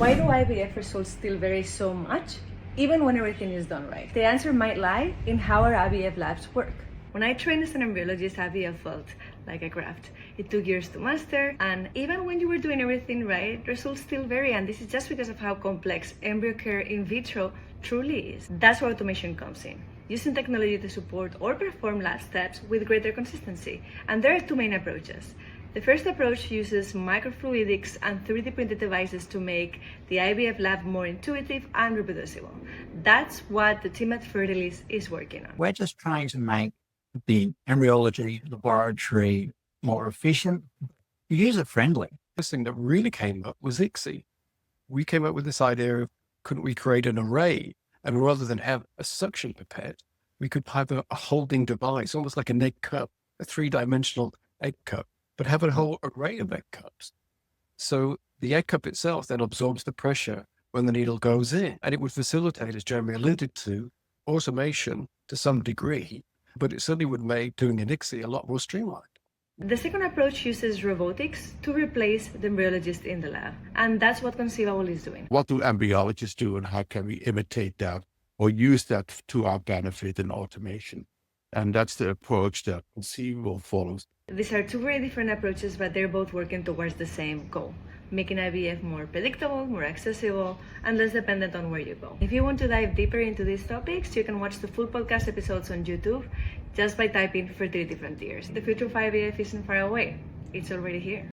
Why do IVF results still vary so much, even when everything is done right? The answer might lie in how our IVF labs work. When I trained as an embryologist, IVF felt like a craft. It took years to master, and even when you were doing everything right, results still vary, and this is just because of how complex embryo care in vitro truly is. That's where automation comes in, using technology to support or perform lab steps with greater consistency. And there are two main approaches. The first approach uses microfluidics and 3D printed devices to make the IVF lab more intuitive and reproducible. That's what the team at Fertilis is working on. We're just trying to make the embryology laboratory more efficient, user-friendly. This thing that really came up was ICSI. We came up with this idea of, couldn't we create an array? And rather than have a suction pipette, we could have a holding device, almost like an egg cup, a 3-dimensional egg cup, but have a whole array of egg cups. So the egg cup itself then absorbs the pressure when the needle goes in, and it would facilitate, as Jeremy alluded to, automation to some degree, but it certainly would make doing an ICSI a lot more streamlined. The second approach uses robotics to replace the embryologist in the lab, and that's what Conceivable is doing. What do embryologists do, and how can we imitate that or use that to our benefit in automation? And that's the approach that Conceivable follows. These are two very different approaches, but they're both working towards the same goal, making IVF more predictable, more accessible, and less dependent on where you go. If you want to dive deeper into these topics, you can watch the full podcast episodes on YouTube just by typing Fertility Frontiers. The future of IVF isn't far away. It's already here.